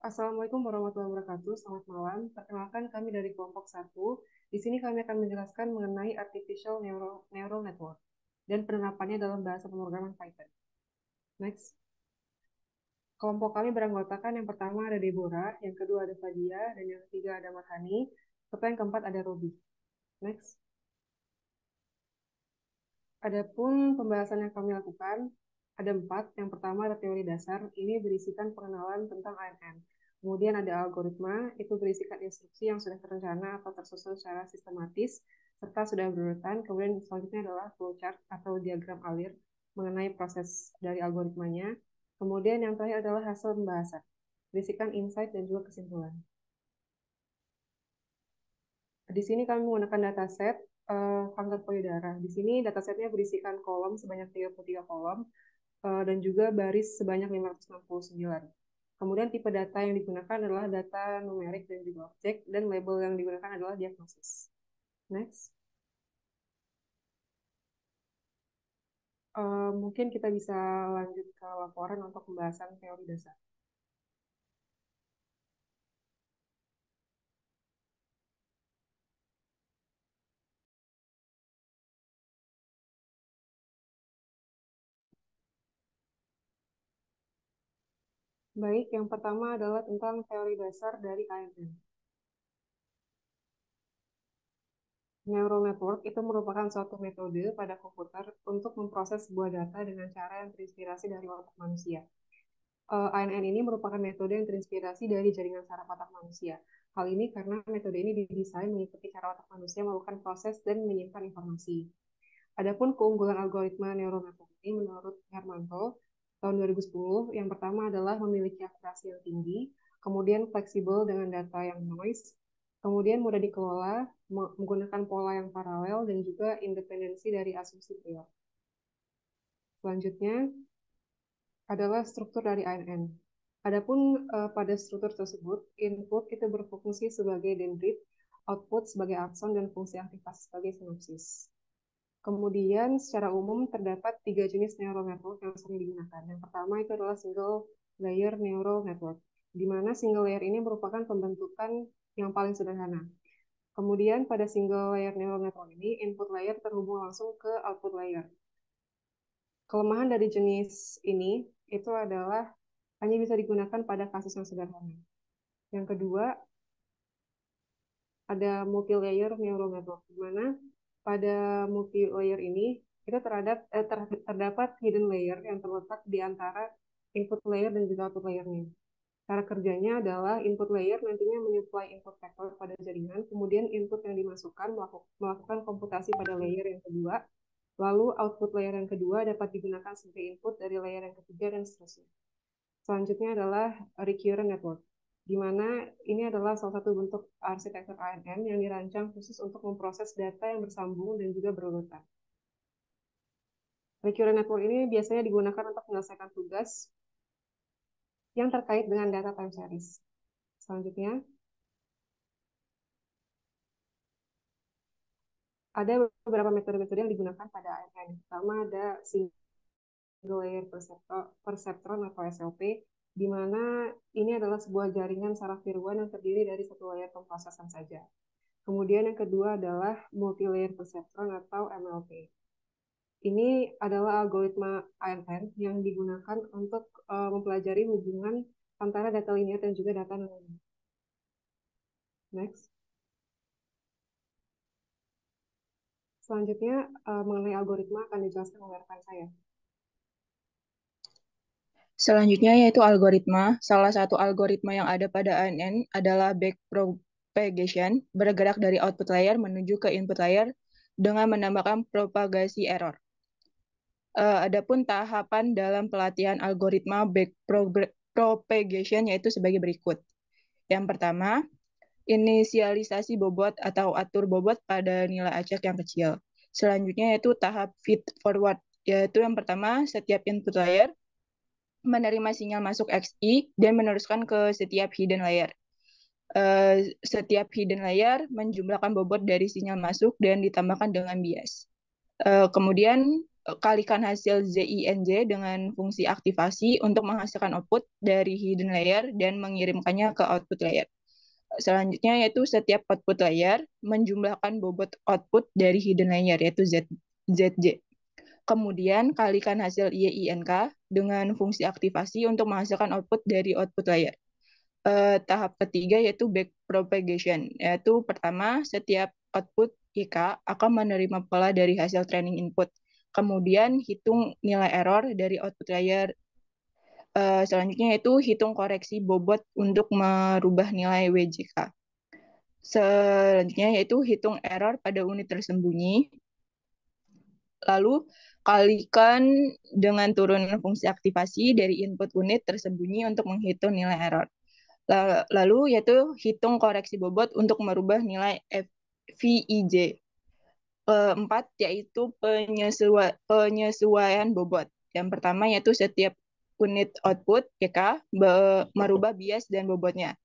Assalamualaikum warahmatullahi wabarakatuh. Selamat malam. Perkenalkan kami dari kelompok satu. Di sini kami akan menjelaskan mengenai Artificial Neural Network dan penerapannya dalam bahasa pemrograman Python. Next. Kelompok kami beranggotakan yang pertama ada Deborah, yang kedua ada Fadia, dan yang ketiga ada Marhani, serta yang keempat ada Robi. Next. Adapun pembahasan yang kami lakukan ada 4. Yang pertama ada teori dasar, ini berisikan pengenalan tentang ANN. Kemudian ada algoritma, itu berisikan instruksi yang sudah terencana atau tersusun secara sistematis, serta sudah berurutan. Kemudian selanjutnya adalah flowchart atau diagram alir mengenai proses dari algoritmanya. Kemudian yang terakhir adalah hasil pembahasan, berisikan insight dan juga kesimpulan. Di sini kami menggunakan dataset kanker payudara. Di sini datasetnya berisikan kolom sebanyak 33 kolom dan juga baris sebanyak 569. Kemudian tipe data yang digunakan adalah data numerik dan juga objek, dan label yang digunakan adalah diagnosis. Next. Mungkin kita bisa lanjut ke laporan untuk pembahasan teori dasar. Baik, yang pertama adalah tentang teori dasar dari ANN. Neural network itu merupakan suatu metode pada komputer untuk memproses sebuah data dengan cara yang terinspirasi dari otak manusia. ANN ini merupakan metode yang terinspirasi dari jaringan saraf otak manusia. Hal ini karena metode ini didesain mengikuti cara otak manusia melakukan proses dan menyimpan informasi. Adapun keunggulan algoritma neural network ini menurut Hermanto tahun 2010, yang pertama adalah memiliki akurasi yang tinggi, kemudian fleksibel dengan data yang noise, kemudian mudah dikelola, menggunakan pola yang paralel, dan juga independensi dari asumsi prior. Selanjutnya adalah struktur dari ANN. Adapun pada struktur tersebut, input itu berfungsi sebagai dendrit, output sebagai akson, dan fungsi aktivasi sebagai sinapsis. Kemudian secara umum terdapat 3 jenis neural network yang sering digunakan. Yang pertama itu adalah single layer neural network, di mana single layer ini merupakan pembentukan yang paling sederhana. Kemudian pada single layer neural network ini, input layer terhubung langsung ke output layer. Kelemahan dari jenis ini itu adalah hanya bisa digunakan pada kasus yang sederhana. Yang kedua, ada multi-layer neural network, di mana pada multi-layer ini kita terdapat hidden layer yang terletak di antara input layer dan juga output layernya. Cara kerjanya adalah input layer nantinya menyuplai input vektor pada jaringan, kemudian input yang dimasukkan melakukan komputasi pada layer yang kedua, lalu output layer yang kedua dapat digunakan sebagai input dari layer yang ketiga, dan seterusnya. Selanjutnya adalah recurrent network, di mana ini adalah salah satu bentuk arsitektur ANN yang dirancang khusus untuk memproses data yang bersambung dan juga berurutan. Recurrent network ini biasanya digunakan untuk menyelesaikan tugas yang terkait dengan data time series. Selanjutnya, ada beberapa metode-metode yang digunakan pada ANN. Pertama ada single layer perceptron atau SLP, di mana ini adalah sebuah jaringan saraf tiruan yang terdiri dari satu layer pemrosesan saja. Kemudian yang kedua adalah multi-layer perceptron atau MLP. Ini adalah algoritma ANN yang digunakan untuk mempelajari hubungan antara data linear dan juga data nonlinear. Next. Selanjutnya mengenai algoritma akan dijelaskan oleh rekan saya. Selanjutnya yaitu algoritma. Salah satu algoritma yang ada pada ANN adalah backpropagation, bergerak dari output layer menuju ke input layer dengan menambahkan propagasi error. Adapun tahapan dalam pelatihan algoritma backpropagation yaitu sebagai berikut. Yang pertama, inisialisasi bobot atau atur bobot pada nilai acak yang kecil. Selanjutnya yaitu tahap feed forward, yaitu yang pertama setiap input layer menerima sinyal masuk XI dan meneruskan ke setiap hidden layer. Setiap hidden layer menjumlahkan bobot dari sinyal masuk dan ditambahkan dengan bias. Kemudian kalikan hasil ZINJ dengan fungsi aktivasi untuk menghasilkan output dari hidden layer dan mengirimkannya ke output layer. Selanjutnya yaitu setiap output layer menjumlahkan bobot output dari hidden layer yaitu ZJ. Kemudian kalikan hasil YINK dengan fungsi aktivasi untuk menghasilkan output dari output layer. Tahap ketiga yaitu backpropagation, yaitu pertama setiap output YK akan menerima pola dari hasil training input. Kemudian hitung nilai error dari output layer. Selanjutnya yaitu hitung koreksi bobot untuk merubah nilai WJK. Selanjutnya yaitu hitung error pada unit tersembunyi. Lalu kalikan dengan turunan fungsi aktivasi dari input unit tersembunyi untuk menghitung nilai error. Lalu yaitu hitung koreksi bobot untuk merubah nilai VIJ. Keempat yaitu penyesuaian bobot. Yang pertama yaitu setiap unit output YK merubah bias dan bobotnya.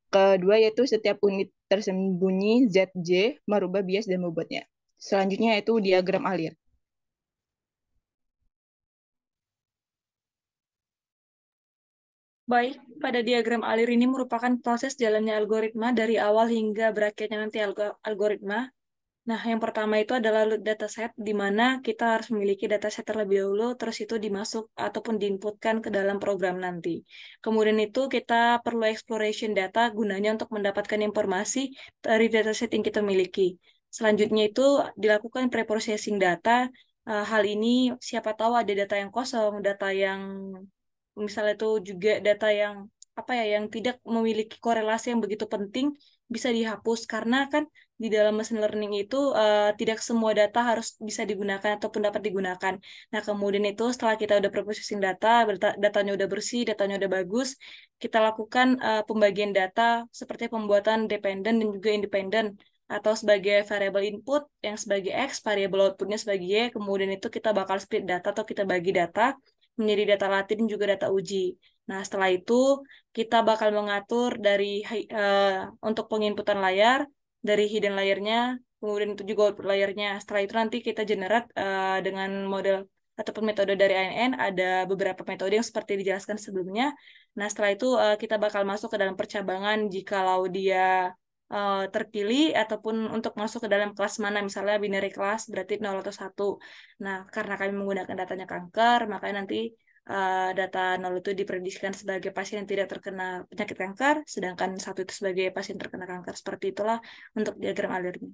Kedua yaitu setiap unit tersembunyi ZJ merubah bias dan bobotnya. Selanjutnya yaitu diagram alir. Baik, pada diagram alir ini merupakan proses jalannya algoritma dari awal hingga berakhirnya nanti algoritma. Nah, yang pertama itu adalah load dataset, di mana kita harus memiliki dataset terlebih dahulu, terus itu dimasuk ataupun diinputkan ke dalam program nanti. Kemudian itu kita perlu exploration data gunanya untuk mendapatkan informasi dari dataset yang kita miliki. Selanjutnya itu dilakukan preprocessing data. Hal ini siapa tahu ada data yang kosong, data yang misalnya itu juga data yang apa ya yang tidak memiliki korelasi yang begitu penting bisa dihapus karena kan di dalam machine learning itu tidak semua data harus bisa digunakan ataupun dapat digunakan. Nah, kemudian itu setelah kita udah processing data, datanya udah bersih, datanya udah bagus, kita lakukan pembagian data seperti pembuatan dependent dan juga independent atau sebagai variable input yang sebagai X, variable outputnya sebagai Y, kemudian itu kita bakal split data atau kita bagi data menjadi data latih dan juga data uji. Nah, setelah itu kita bakal mengatur dari untuk penginputan layar, dari hidden layernya, kemudian itu juga output layernya. Setelah itu nanti kita generate dengan model ataupun metode dari ANN, ada beberapa metode yang seperti dijelaskan sebelumnya. Nah, setelah itu kita bakal masuk ke dalam percabangan jikalau dia terpilih ataupun untuk masuk ke dalam kelas mana, misalnya binary class berarti 0 atau 1. Nah, karena kami menggunakan datanya kanker, makanya nanti data 0 itu diprediksikan sebagai pasien yang tidak terkena penyakit kanker, sedangkan 1 itu sebagai pasien terkena kanker. Seperti itulah untuk diagram alirnya.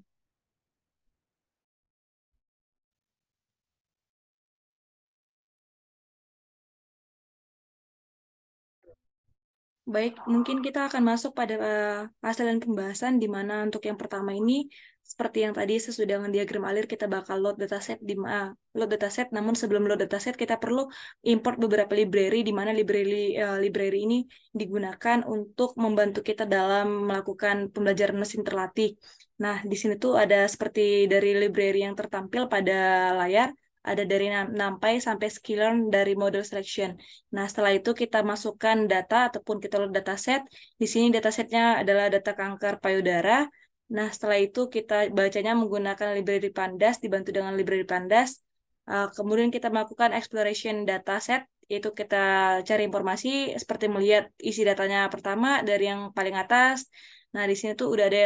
Baik, mungkin kita akan masuk pada hasil dan pembahasan di mana untuk yang pertama ini seperti yang tadi sesudah dengan diagram alir kita bakal load dataset load dataset, namun sebelum load dataset kita perlu import beberapa library di mana library ini digunakan untuk membantu kita dalam melakukan pembelajaran mesin terlatih. Nah, di sini tuh ada seperti dari library yang tertampil pada layar, ada dari NumPy sampai sklearn dari model selection. Nah, setelah itu kita masukkan data ataupun kita load dataset. Di sini datasetnya adalah data kanker payudara. Nah, setelah itu kita bacanya menggunakan library Pandas, dibantu dengan library Pandas. Kemudian kita melakukan exploration dataset, yaitu kita cari informasi seperti melihat isi datanya pertama dari yang paling atas. Nah, di sini tuh udah ada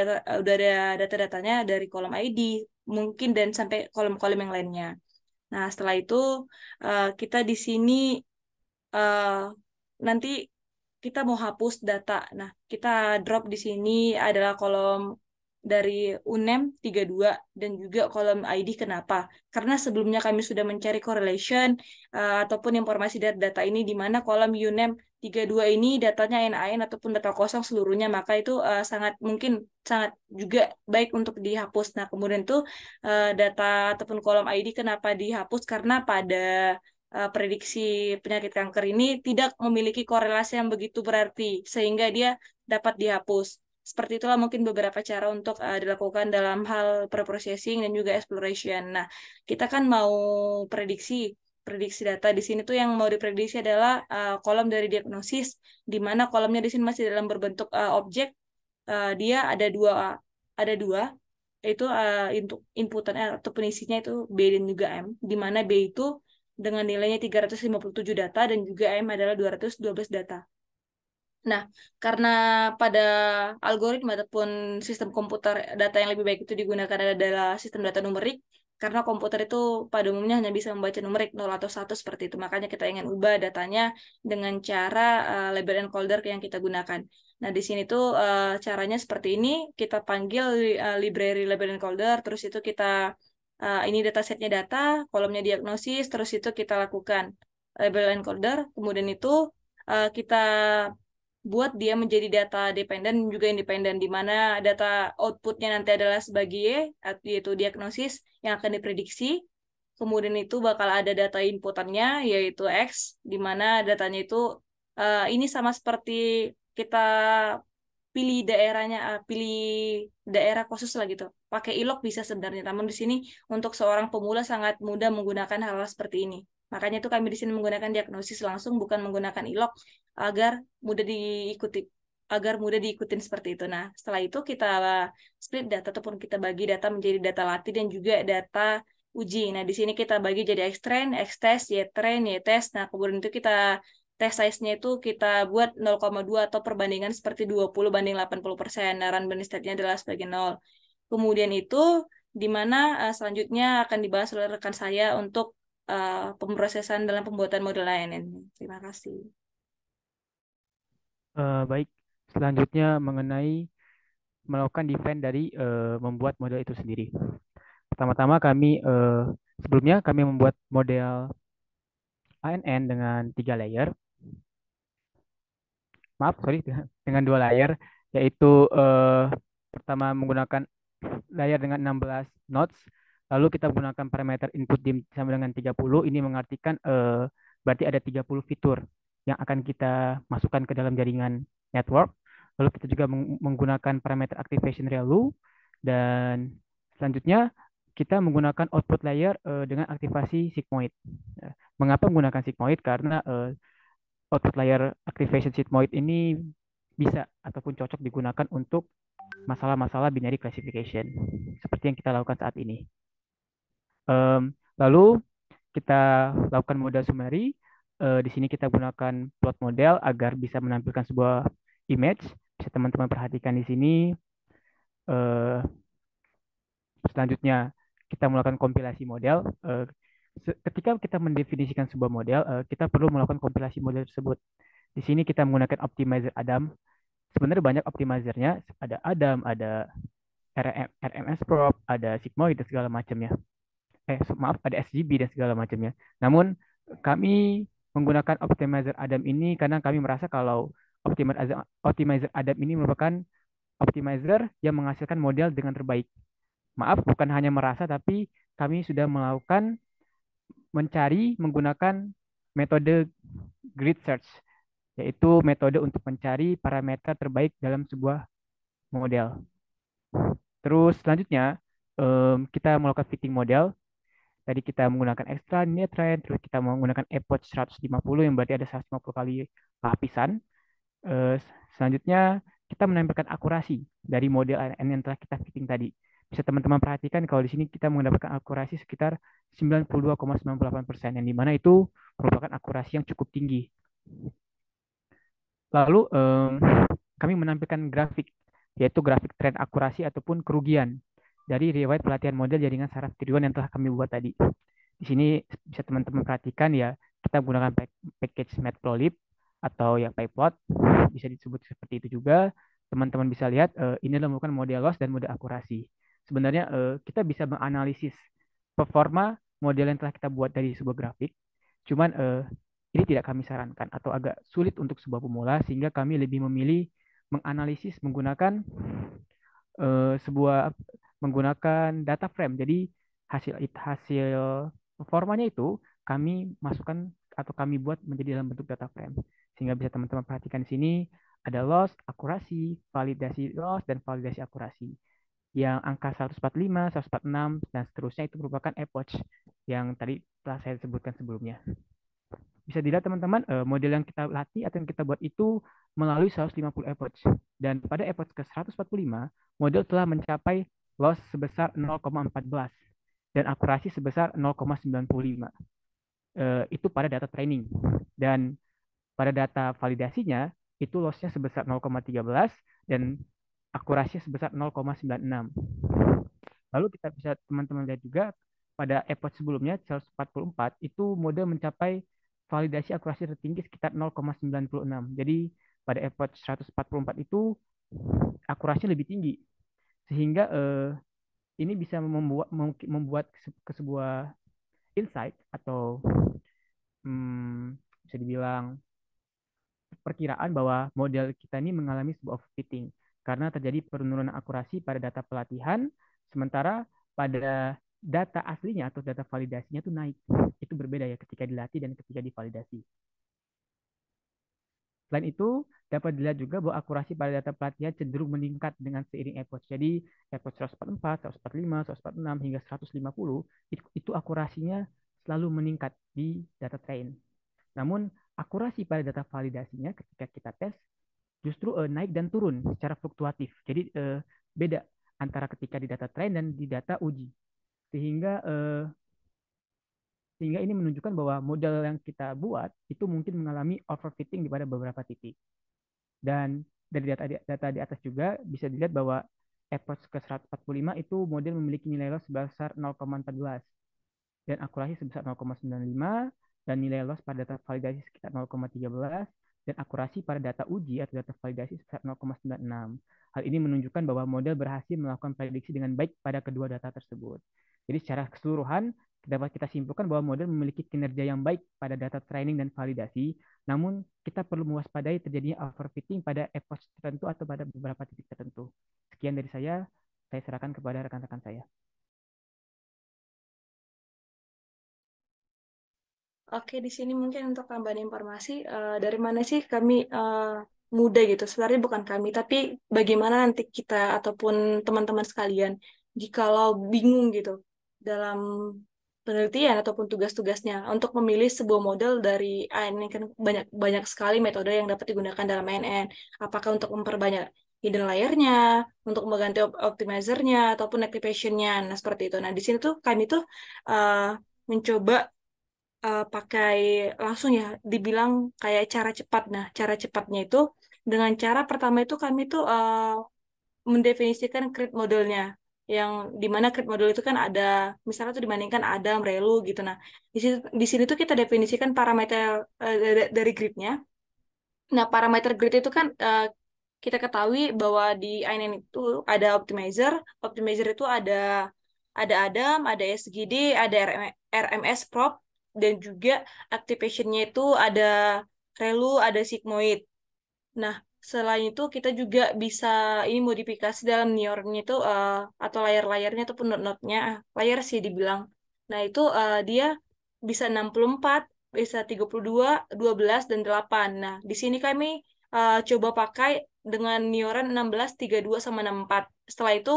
data-datanya dari kolom ID, mungkin dan sampai kolom-kolom yang lainnya. Nah, setelah itu kita di sini uh, nanti kita mau hapus data. Nah, kita drop di sini adalah kolom dari UNEM 32 dan juga kolom ID. Kenapa? Karena sebelumnya kami sudah mencari correlation ataupun informasi dari data ini di mana kolom UNEM 32 ini datanya NaN ataupun data kosong seluruhnya, maka itu sangat mungkin sangat juga baik untuk dihapus. Nah, kemudian itu data ataupun kolom ID kenapa dihapus? Karena pada prediksi penyakit kanker ini tidak memiliki korelasi yang begitu berarti sehingga dia dapat dihapus. Seperti itulah mungkin beberapa cara untuk dilakukan dalam hal preprocessing dan juga exploration. Nah, kita kan mau prediksi data di sini tuh yang mau diprediksi adalah kolom dari diagnosis, di mana kolomnya di sini masih dalam berbentuk objek. Dia ada dua itu untuk inputannya atau penisinya itu B dan juga M, di mana B itu dengan nilainya 357 data dan juga M adalah 212 data. Nah, karena pada algoritma ataupun sistem komputer data yang lebih baik itu digunakan adalah sistem data numerik, karena komputer itu pada umumnya hanya bisa membaca numerik 0 atau 1 seperti itu. Makanya kita ingin ubah datanya dengan cara label encoder yang kita gunakan. Nah, di sini tuh caranya seperti ini, kita panggil library label encoder, terus itu kita ini datasetnya data, kolomnya diagnosis, terus itu kita lakukan label encoder, kemudian itu kita buat dia menjadi data dependen dan juga independen, di mana data outputnya nanti adalah sebagai Y, yaitu diagnosis yang akan diprediksi. Kemudian itu bakal ada data inputannya, yaitu X, di mana datanya itu ini sama seperti kita pilih daerahnya, pilih daerah khusus lah gitu. Pakai ilok bisa sebenarnya, namun di sini untuk seorang pemula sangat mudah menggunakan hal-hal seperti ini. Makanya itu kami di sini menggunakan diagnosis langsung, bukan menggunakan ilok agar mudah diikuti, agar mudah diikutin seperti itu. Nah, setelah itu kita split data ataupun kita bagi data menjadi data latih dan juga data uji. Nah, di sini kita bagi jadi X-train, X-test, Y-train, Y-test. Nah, kemudian itu kita test size-nya itu kita buat 0,2 atau perbandingan seperti 20 banding 80%. Nah, run banding state-nya adalah sebagai 0. Kemudian itu di mana selanjutnya akan dibahas oleh rekan saya untuk pemrosesan dalam pembuatan model ANN. Terima kasih. Baik, selanjutnya mengenai melakukan define dari membuat model itu sendiri. Pertama-tama sebelumnya kami membuat model ANN dengan 3 layer. Maaf, sorry, dengan 2 layer, yaitu pertama menggunakan layer dengan 16 nodes, lalu kita menggunakan parameter input dim sama dengan 30. Ini mengartikan berarti ada 30 fitur yang akan kita masukkan ke dalam jaringan network. Lalu kita juga menggunakan parameter activation ReLU, dan selanjutnya kita menggunakan output layer dengan aktivasi sigmoid. Mengapa menggunakan sigmoid? Karena output layer activation sigmoid ini bisa ataupun cocok digunakan untuk masalah-masalah binary classification seperti yang kita lakukan saat ini. Lalu kita lakukan model summary. Di sini kita gunakan plot model agar bisa menampilkan sebuah image. Bisa teman-teman perhatikan di sini. Selanjutnya kita melakukan kompilasi model. Ketika kita mendefinisikan sebuah model, kita perlu melakukan kompilasi model tersebut. Di sini kita menggunakan optimizer Adam. Sebenarnya banyak optimizernya, ada Adam, ada RMS prop, ada sigmoid dan segala macamnya. Maaf, ada SGB dan segala macamnya. Namun kami menggunakan optimizer Adam ini karena kami merasa kalau optimizer Adam ini merupakan optimizer yang menghasilkan model dengan terbaik. Maaf, bukan hanya merasa, tapi kami sudah melakukan mencari menggunakan metode grid search, yaitu metode untuk mencari parameter terbaik dalam sebuah model. Terus selanjutnya kita melakukan fitting model. Tadi kita menggunakan extra netride, terus kita menggunakan epoch 150 yang berarti ada 150 kali lapisan. Selanjutnya kita menampilkan akurasi dari model ANN yang telah kita fitting tadi. Bisa teman-teman perhatikan kalau di sini kita mendapatkan akurasi sekitar 92,98%, yang dimana itu merupakan akurasi yang cukup tinggi. Lalu kami menampilkan grafik, yaitu grafik tren akurasi ataupun kerugian dari riwayat pelatihan model jaringan saraf tiruan yang telah kami buat tadi. Di sini bisa teman-teman perhatikan ya, kita menggunakan package matplotlib atau ya pyplot, bisa disebut seperti itu juga. Teman-teman bisa lihat ini adalah merupakan model loss dan model akurasi. Sebenarnya kita bisa menganalisis performa model yang telah kita buat dari sebuah grafik. Cuman ini tidak kami sarankan atau agak sulit untuk sebuah pemula, sehingga kami lebih memilih menganalisis menggunakan menggunakan data frame. Jadi hasil performanya itu kami masukkan atau kami buat menjadi dalam bentuk data frame. Sehingga bisa teman-teman perhatikan di sini ada loss, akurasi, validasi loss, dan validasi akurasi. Yang angka 145, 146, dan seterusnya itu merupakan epoch yang tadi telah saya sebutkan sebelumnya. Bisa dilihat teman-teman, model yang kita latih atau yang kita buat itu melalui 150 epoch. Dan pada epoch ke 145, model telah mencapai loss sebesar 0,14 dan akurasi sebesar 0,95. Itu pada data training. Dan pada data validasinya itu lossnya sebesar 0,13 dan akurasinya sebesar 0,96. Lalu kita bisa teman-teman lihat juga pada epoch sebelumnya 144 itu model mencapai validasi akurasi tertinggi sekitar 0,96. Jadi pada epoch 144 itu akurasinya lebih tinggi sehingga ini bisa membuat ke sebuah insight atau bisa dibilang perkiraan bahwa model kita ini mengalami sebuah overfitting karena terjadi penurunan akurasi pada data pelatihan, sementara pada data aslinya atau data validasinya itu naik. Itu berbeda ya ketika dilatih dan ketika divalidasi. Selain itu, dapat dilihat juga bahwa akurasi pada data pelatihan cenderung meningkat dengan seiring epoch. Jadi, epoch 144, 145, 146, hingga 150, itu akurasinya selalu meningkat di data train. Namun, akurasi pada data validasinya ketika kita tes justru naik dan turun secara fluktuatif. Jadi, beda antara ketika di data train dan di data uji. Sehingga ini menunjukkan bahwa model yang kita buat itu mungkin mengalami overfitting di pada beberapa titik. Dan dari data di atas juga bisa dilihat bahwa epoch ke 145 itu model memiliki nilai loss sebesar 0,14 dan akurasi sebesar 0,95 dan nilai loss pada data validasi sekitar 0,13 dan akurasi pada data uji atau data validasi sebesar 0,96. Hal ini menunjukkan bahwa model berhasil melakukan prediksi dengan baik pada kedua data tersebut. Jadi secara keseluruhan dapat kita simpulkan bahwa model memiliki kinerja yang baik pada data training dan validasi, namun kita perlu mewaspadai terjadinya overfitting pada epoch tertentu atau pada beberapa titik tertentu. Sekian dari saya serahkan kepada rekan-rekan saya. Oke, di sini mungkin untuk tambahan informasi, dari mana sih kami muda gitu. Sebenarnya bukan kami, tapi bagaimana nanti kita ataupun teman-teman sekalian, jikalau bingung gitu dalam penelitian ataupun tugas-tugasnya untuk memilih sebuah model dari ANN, kan banyak sekali metode yang dapat digunakan dalam ANN. Apakah untuk memperbanyak hidden layer-nya, untuk mengganti optimizer-nya, ataupun activation-nya. Nah, seperti itu. Nah, di sini tuh kami tuh mencoba pakai langsung ya dibilang kayak cara cepat. Nah, cara cepatnya itu dengan cara pertama itu kami tuh mendefinisikan create modelnya yang dimana create model itu kan ada misalnya tuh dibandingkan Adam, Relu gitu. Nah, di sini tuh kita definisikan parameter dari gridnya. Nah, parameter grid itu kan kita ketahui bahwa di INN itu ada optimizer. Optimizer itu ada Adam, ada SGD, ada RMS prop, dan juga activation-nya itu ada Relu, ada sigmoid. Nah, selain itu kita juga bisa ini modifikasi dalam neuronnya itu atau layer-layernya ataupun node-node-nya, layer sih dibilang. Nah, itu dia bisa 64, bisa 32, 12 dan 8. Nah, di sini kami coba pakai dengan neuron 16, 32 sama 64. Setelah itu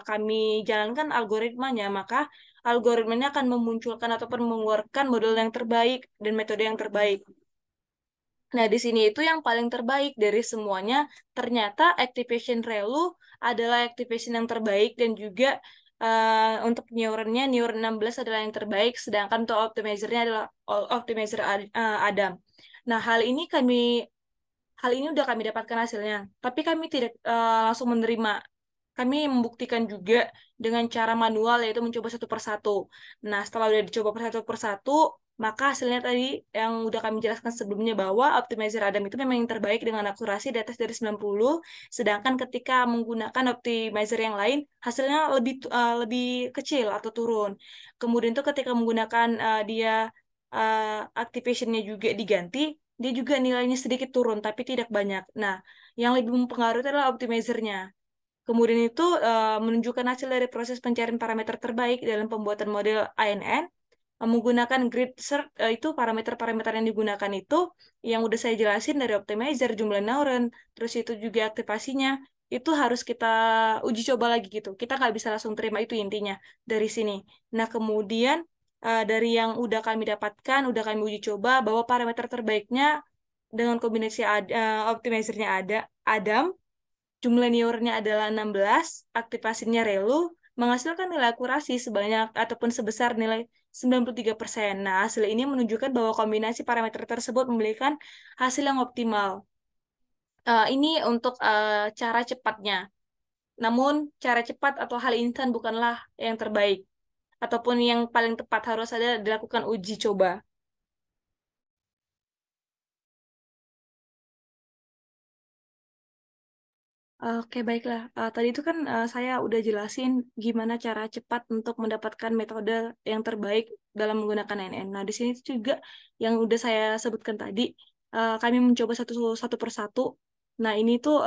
kami jalankan algoritmanya, maka algoritmanya akan memunculkan ataupun mengeluarkan model yang terbaik dan metode yang terbaik. Nah, di sini itu yang paling terbaik dari semuanya, ternyata activation Relu adalah activation yang terbaik dan juga untuk neuronnya, neuron 16 adalah yang terbaik, sedangkan untuk optimizer-nya adalah optimizer Adam. Nah, hal ini udah kami dapatkan hasilnya, tapi kami tidak langsung menerima. Kami membuktikan juga dengan cara manual, yaitu mencoba satu persatu. Nah, setelah udah dicoba satu persatu, maka hasilnya tadi yang udah kami jelaskan sebelumnya bahwa optimizer Adam itu memang yang terbaik dengan akurasi di atas dari 90, sedangkan ketika menggunakan optimizer yang lain, hasilnya lebih kecil atau turun. Kemudian tuh ketika menggunakan dia activation-nya juga diganti, dia juga nilainya sedikit turun, tapi tidak banyak. Nah, yang lebih mempengaruhi adalah optimizer-nya. Kemudian itu menunjukkan hasil dari proses pencarian parameter terbaik dalam pembuatan model ANN. Menggunakan grid search, itu parameter-parameter yang digunakan itu yang udah saya jelasin dari optimizer, jumlah neuron, terus itu juga aktivasinya, itu harus kita uji coba lagi gitu. Kita nggak bisa langsung terima, itu intinya dari sini. Nah, kemudian dari yang udah kami dapatkan, udah kami uji coba bahwa parameter terbaiknya dengan kombinasi optimizernya ada Adam, jumlah neuronnya adalah 16, aktivasinya Relu, menghasilkan nilai akurasi sebanyak ataupun sebesar nilai 93%. Nah, hasil ini menunjukkan bahwa kombinasi parameter tersebut memberikan hasil yang optimal. Ini untuk cara cepatnya. Namun, cara cepat atau hal instan bukanlah yang terbaik, ataupun yang paling tepat harus ada dilakukan uji coba. Oke, baiklah. Tadi itu kan saya udah jelasin gimana cara cepat untuk mendapatkan metode yang terbaik dalam menggunakan NN. Nah, di sini juga yang udah saya sebutkan tadi, kami mencoba satu persatu. Nah, ini tuh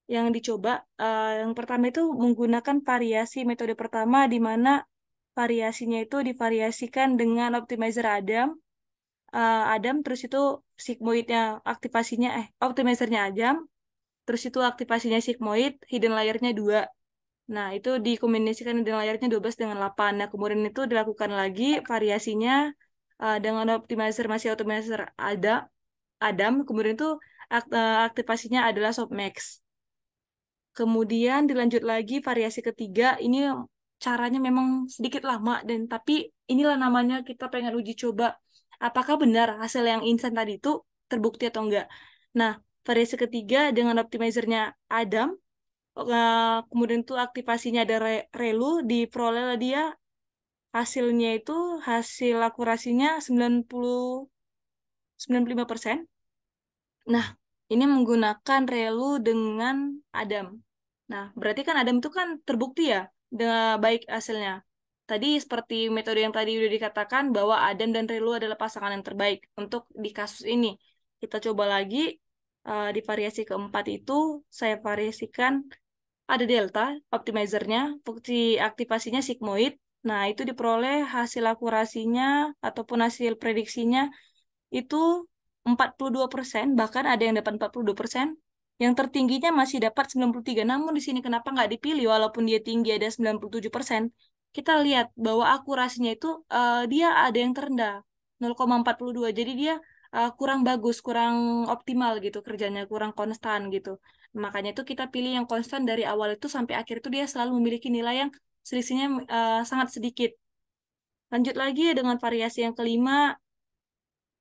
yang dicoba. Yang pertama itu menggunakan variasi metode pertama, di mana variasinya itu divariasikan dengan optimizer Adam, terus itu sigmoidnya aktivasinya, optimizernya Adam, terus itu aktivasinya sigmoid, hidden layer-nya 2. Nah, itu dikombinasikan hidden layer-nya 12 dengan 8. Nah, kemudian itu dilakukan lagi variasinya dengan masih optimizer Adam, kemudian itu aktivasinya adalah softmax. Kemudian dilanjut lagi variasi ketiga, ini caranya memang sedikit lama, dan tapi inilah namanya kita pengen uji coba apakah benar hasil yang instan tadi itu terbukti atau enggak. Nah, variasi ketiga dengan optimizernya Adam, kemudian itu aktivasinya ada relu, diperoleh dia hasilnya itu hasil akurasinya 95%. Nah, ini menggunakan relu dengan Adam. Nah, berarti kan Adam itu kan terbukti ya dengan baik hasilnya. Tadi seperti metode yang tadi udah dikatakan bahwa Adam dan relu adalah pasangan yang terbaik untuk di kasus ini. Kita coba lagi di variasi keempat itu saya variasikan ada delta optimizernya, fungsi aktivasinya sigmoid. Nah, itu diperoleh hasil akurasinya ataupun hasil prediksinya itu 42%, bahkan ada yang dapat 42%. Yang tertingginya masih dapat 93. Namun di sini kenapa nggak dipilih walaupun dia tinggi ada 97%? Kita lihat bahwa akurasinya itu dia ada yang terendah, 0,42. Jadi dia kurang bagus, kurang optimal gitu kerjanya, kurang konstan gitu. Makanya itu kita pilih yang konstan dari awal itu sampai akhir itu dia selalu memiliki nilai yang selisihnya sangat sedikit. Lanjut lagi dengan variasi yang kelima,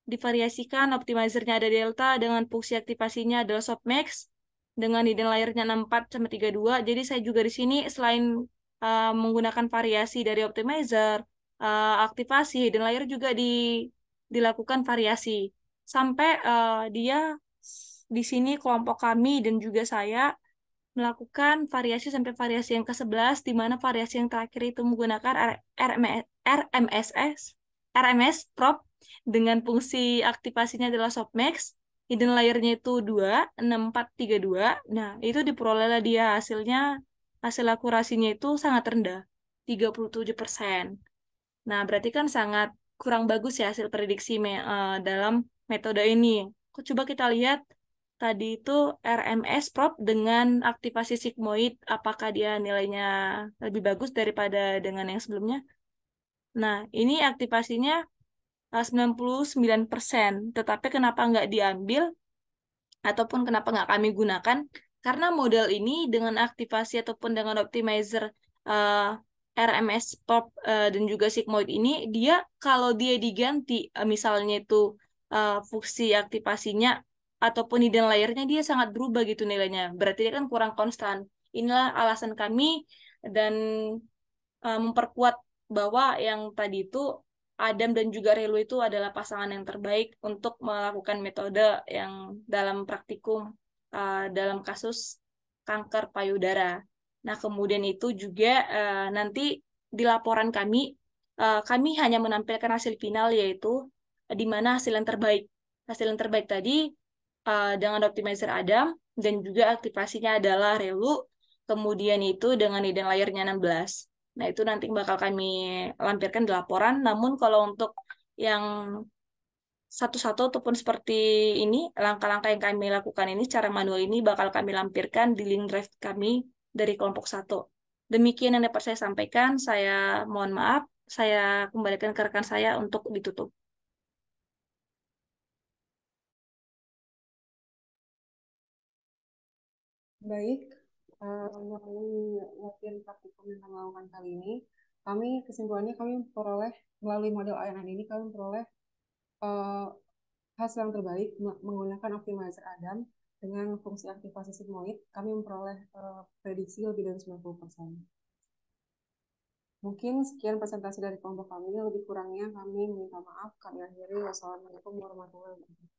divariasikan optimizernya ada delta dengan fungsi aktivasinya adalah softmax dengan hidden layer-nya 64/32. Jadi saya juga di sini selain menggunakan variasi dari optimizer, aktivasi hidden layer juga dilakukan variasi sampai dia di sini kelompok kami dan juga saya melakukan variasi sampai variasi yang ke-11, di mana variasi yang terakhir itu menggunakan RMS prop dengan fungsi aktivasinya adalah softmax, hidden layer-nya itu 26432. Nah, itu diperolehlah dia hasil akurasinya itu sangat rendah, 37%. Nah, berarti kan sangat kurang bagus ya hasil prediksi dalam metode ini. Coba kita lihat tadi itu RMS prop dengan aktivasi sigmoid, apakah dia nilainya lebih bagus daripada dengan yang sebelumnya? Nah, ini aktivasinya 99%, tetapi kenapa nggak diambil ataupun kenapa nggak kami gunakan? Karena model ini dengan aktivasi ataupun dengan optimizer eh, RMS pop dan juga sigmoid ini, dia kalau dia diganti misalnya itu fungsi aktivasinya ataupun hidden layer-nya dia sangat berubah gitu nilainya. Berarti dia kan kurang konstan. Inilah alasan kami dan memperkuat bahwa yang tadi itu Adam dan juga Relu itu adalah pasangan yang terbaik untuk melakukan metode yang dalam praktikum dalam kasus kanker payudara. Nah, kemudian itu juga nanti di laporan kami hanya menampilkan hasil final yaitu di mana hasil yang terbaik. Hasil yang terbaik tadi dengan optimizer Adam dan juga aktivasinya adalah Relu, kemudian itu dengan hidden layer-nya 16. Nah, itu nanti bakal kami lampirkan di laporan. Namun kalau untuk yang satu-satu ataupun seperti ini, langkah-langkah yang kami lakukan ini secara manual ini bakal kami lampirkan di link drive kami dari kelompok 1. Demikian yang dapat saya sampaikan. Saya mohon maaf. Saya kembalikan ke rekan saya untuk ditutup. Baik, Melalui latihan praktikum yang kami lakukan kali ini, kesimpulannya kami memperoleh melalui model ANN ini kami memperoleh uh, hasil yang terbaik menggunakan optimizer Adam dengan fungsi aktivasi sigmoid. Kami memperoleh prediksi lebih dari 90%. Mungkin sekian presentasi dari kelompok kami. Lebih kurangnya kami minta maaf. Kami akhiri. Wassalamualaikum warahmatullahi wabarakatuh.